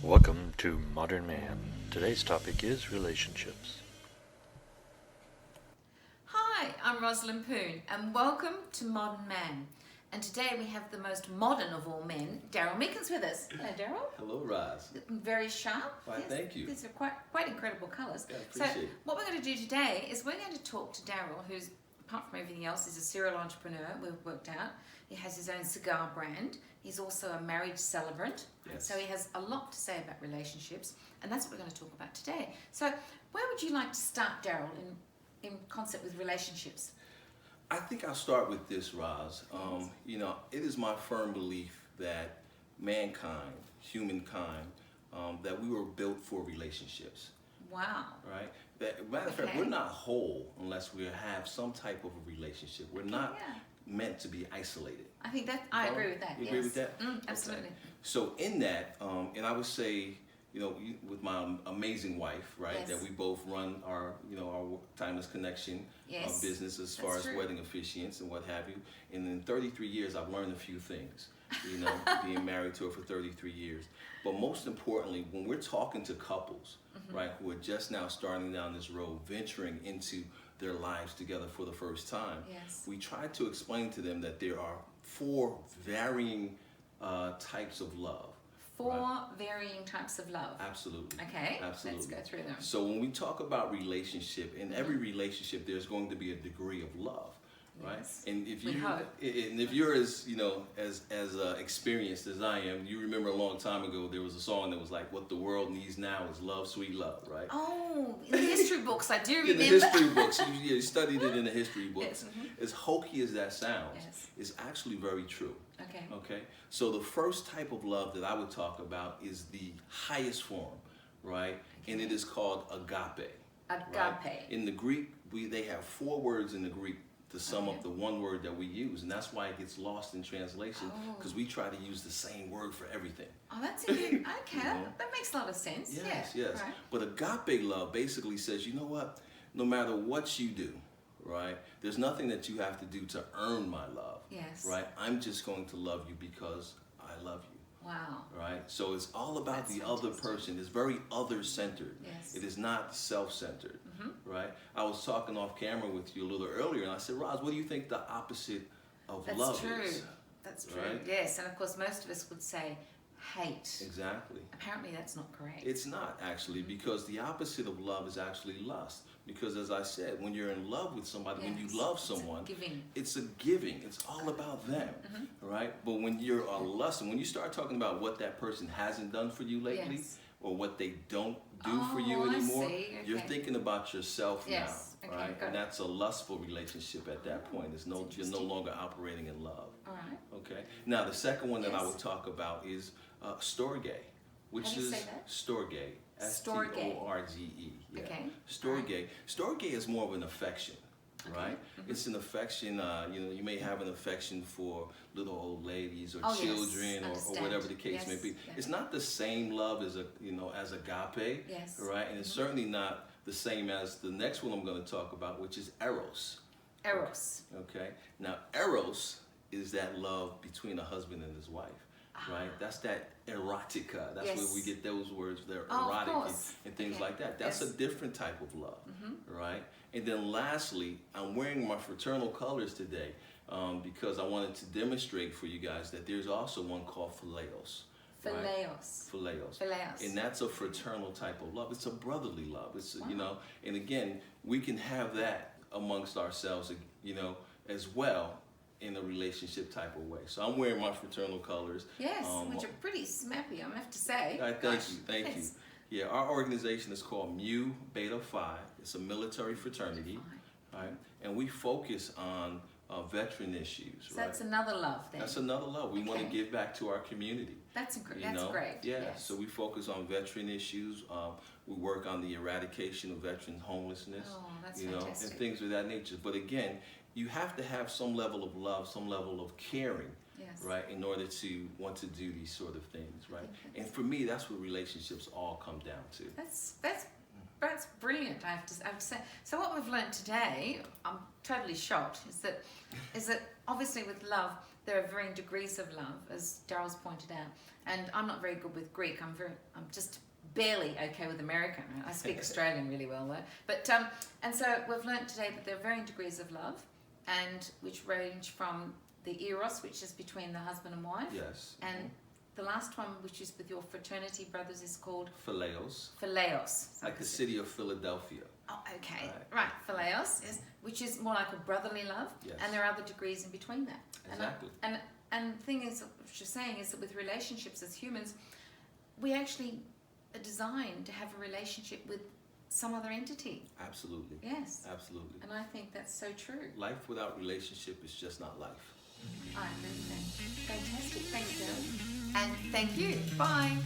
Welcome to Modern Man. Today's topic is relationships. Hi, I'm Rosalind Poon and welcome to Modern Man. And today we have the most modern of all men, Darryl Mickens, with us. Hello, Darryl. Hello, Roz. Very sharp. Why, thank you. These are quite incredible colours. Yeah, So appreciate it. what we're going to do today is we're going to talk to Darryl, who's, apart from everything else, is a serial entrepreneur. We've worked out. He has his own cigar brand. He's also a marriage celebrant. Yes. So he has a lot to say about relationships. And that's what we're going to talk about today. So where would you like to start, Darryl, in concert with relationships? I think I'll start with this, Roz. It is my firm belief that mankind, humankind, that we were built for relationships, Wow. right? Matter of fact, Okay. we're not whole unless we have some type of a relationship. We're not Yeah. meant to be isolated. I think that I agree with that. You yes. agree with that? Absolutely. Okay. So in that, and I would say, with my amazing wife, right, Yes. that we both run our Timeless Connection Yes. business as far That's as true. wedding officiants and what have you. And in 33 years, I've learned a few things, being married to her for 33 years. But most importantly, when we're talking to couples, right, who are just now starting down this road, venturing into their lives together for the first time, Yes. we try to explain to them that there are four varying types of love. Four varying types of love. Absolutely. Okay. Absolutely. Let's go through them. So when we talk about relationship, in every relationship, there's going to be a degree of love, right? Yes. And if We you hope. and if you're as experienced as I am, you remember a long time ago there was a song that was like, "What the world needs now is love, sweet love," right? Oh, in the history books, I do In the remember. history books, you studied it in the history books. Yes, As hokey as that sounds, Yes. it's actually very true. Okay. Okay, so the first type of love that I would talk about is the highest form, right? And it is called agape. right? Agape. In the Greek, they have four words in the Greek to sum Okay. up the one word that we use, and that's why it gets lost in translation Oh. because we try to use the same word for everything. Oh, that's a good. Okay, know? that makes a lot of sense. Yes, yeah. yes. Right. But agape love basically says, you know what? No matter what you do, right? There's nothing that you have to do to earn my love. Yes. Right? I'm just going to love you because I love you. Wow. Right? So it's all about That's the other fantastic. person. It's very other-centered. Yes. It is not self-centered. Right? I was talking off camera with you a little earlier, and I said, Roz, what do you think the opposite of That's love true. is? That's true. Right? Yes, and of course, most of us would say hate. Exactly. Apparently, that's not correct. It's not actually, because the opposite of love is actually lust. Because as I said, when you're in love with somebody, when Yes. you love It's a someone, giving. it's a giving. It's all about them, right? But when you're a lust, and when you start talking about what that person hasn't done for you lately, Yes. or what they don't do for you Oh, I anymore, see. you're Okay. thinking about yourself Yes. now, Okay, right? got And it. that's a lustful relationship at that point. You're no interesting. longer operating in love. All right. Okay. Now the second one that I Yes. would talk about is storge, which How do you is say that? storge. Storge. Storge. Yeah. Okay. Storge. Storge is more of an affection, right? Mm-hmm. It's an affection. You may have an affection for little old ladies or Oh, yes. children or Understand. whatever the case Yes. may be. Yeah. It's not the same love as as agape, Yes. Mm-hmm. right? And it's certainly not the same as the next one I'm going to talk about, which is eros. Eros. Okay. Now, eros is that love between a husband and his wife, right? That's that erotica. That's where we Yes. get those words. They're Oh, of erotic course. and things Okay. like that. That's Yes. a different type of love, right? And then lastly, I'm wearing my fraternal colors today because I wanted to demonstrate for you guys that there's also one called phileos. Right? Phileos. Phileos. Phileos. And that's a fraternal type of love. It's a brotherly love. It's Wow. and again, we can have that amongst ourselves, as well in a relationship type of way. So I'm wearing my fraternal colors. Yes, which are pretty snappy, I have to say. Thank Gosh, you, thank thanks. you. Yeah, our organization is called Mu Beta Phi. It's a military fraternity, right? And we focus on veteran issues, So right? that's another love then. That's another love. We want to Okay. give back to our community. That's You know? great. Yeah, Yes. so we focus on veteran issues. We work on the eradication of veteran homelessness, Oh, that's and fantastic. things of that nature. But again, you have to have some level of love, some level of caring, Yes. right, in order to want to do these sort of things, right? And for me, that's what relationships all come down to. That's brilliant. I have to say. So what we've learned today, I'm totally shocked, is that obviously with love there are varying degrees of love, as Darryl's pointed out. And I'm not very good with Greek. I'm just barely okay with American. I speak Australian really well though. But and so we've learnt today that there are varying degrees of love, and which range from the eros, which is between the husband and wife. Yes. And the last one, which is with your fraternity brothers, is called Phileos. Phileos. Like the city of Philadelphia. Oh, okay. Right. Phileos is, which is more like a brotherly love. Yes. And there are other degrees in between that. Exactly. And the thing is, what you're saying is that with relationships as humans, we actually are designed to have a relationship with some other entity. Absolutely. Yes. Absolutely. And I think that's so true. Life without relationship is just not life. I agree with that. Fantastic. Thanks, Darryl. And thank you. Bye.